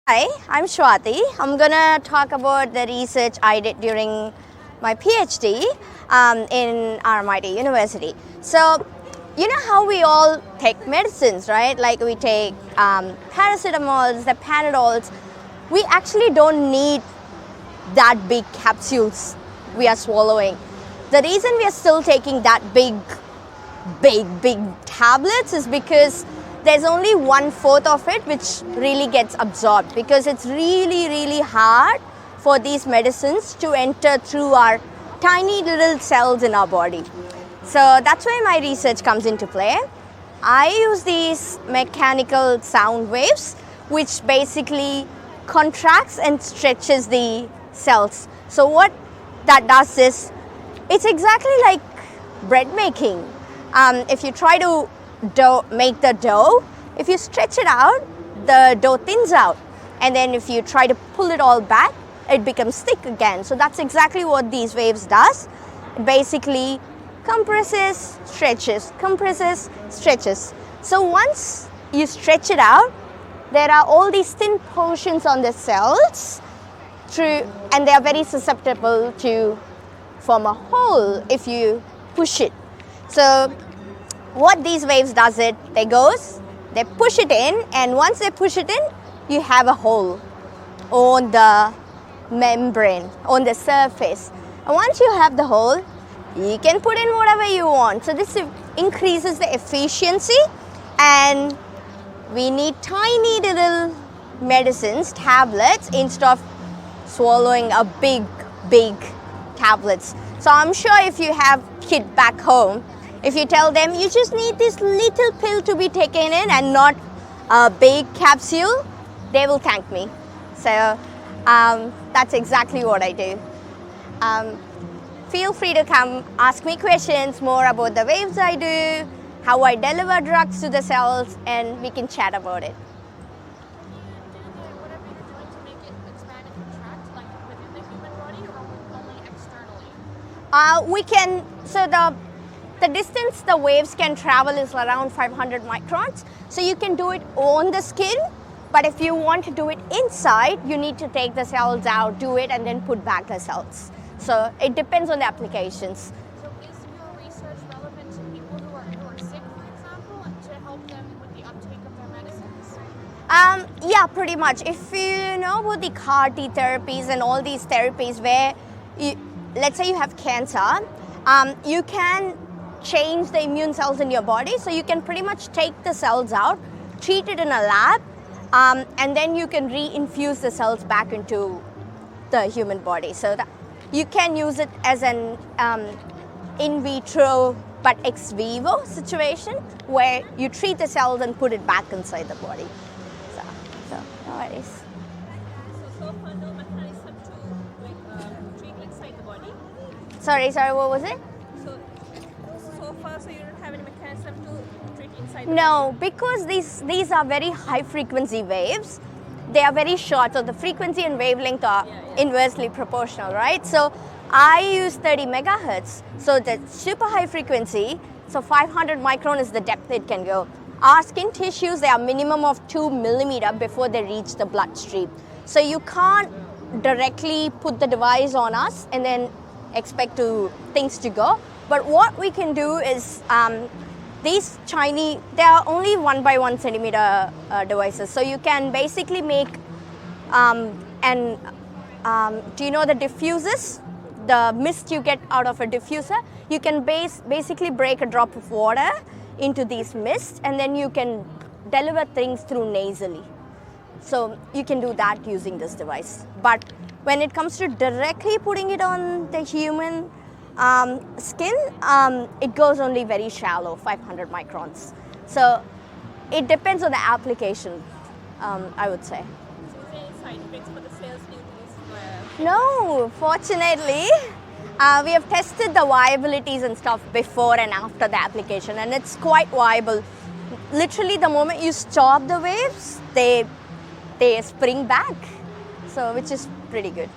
Hi, I'm Shwathy. I'm gonna talk about the research I did during my PhD in RMIT University. So, you know how we all take medicines, right? Like we take paracetamols, the Panadols. We actually don't need that big capsules we are swallowing. The reason we are still taking that big tablets is because there's only 1/4 of it which really gets absorbed, because it's really hard for these medicines to enter through our tiny little cells in our body. So that's where my research comes into play. I use these mechanical sound waves which basically contracts and stretches the cells. So what that does is, it's exactly like bread making. If you try to make the dough, if you stretch it out, the dough thins out, and then if you try to pull it all back, it becomes thick again. So that's exactly what these waves does. It basically compresses, stretches, compresses, stretches. So once you stretch it out, there are all these thin portions on the cells and they are very susceptible to form a hole if you push it. So what these waves does it, they push it in, and once they push it in, you have a hole on the membrane, on the surface. And once you have the hole, you can put in whatever you want. So this increases the efficiency, and we need tiny little medicines, tablets, instead of swallowing a big tablets. So I'm sure if you have kid back home, if you tell them you just need this little pill to be taken in and not a big capsule, they will thank me. So that's exactly what I do. Feel free to come ask me questions more about the waves I do, how I deliver drugs to the cells, and we can chat about it. Whatever you're doing to make it expand and contract, like within the human body, or only externally? We can, so the distance the waves can travel is around 500 microns. So you can do it on the skin, but if you want to do it inside, you need to take the cells out, do it, and then put back the cells. So it depends on the applications. So is your research relevant to people who are sick, for example, to help them with the uptake of their medicines? Yeah, pretty much. If you know about the CAR T therapies and all these therapies where, let's say you have cancer, you can change the immune cells in your body. So you can pretty much take the cells out, treat it in a lab, and then you can reinfuse the cells back into the human body. So that you can use it as an in vitro but ex vivo situation where you treat the cells and put it back inside the body. So no worries. So far, no mechanism to treat inside the body? Sorry, what was it? So far, so you don't have any mechanism to treat inside the No, because these are very high frequency waves. They are very short, so the frequency and wavelength are inversely proportional, right? So I use 30 megahertz, so the super high frequency, so 500 micron is the depth it can go. Our skin tissues, they are minimum of 2 millimeter before they reach the bloodstream. So you can't directly put the device on us and then expect things to go. But what we can do is, these tiny, they are only 1 by 1 centimeter devices. So you can basically make, do you know the diffusers? The mist you get out of a diffuser? You can basically break a drop of water into these mists, and then you can deliver things through nasally. So you can do that using this device. But when it comes to directly putting it on the human skin, it goes only very shallow, 500 microns. So it depends on the application, I would say. So is there any side effects for the cells due to this? No, fortunately, we have tested the viabilities and stuff before and after the application, and it's quite viable. Literally, the moment you stop the waves, they spring back, so which is pretty good.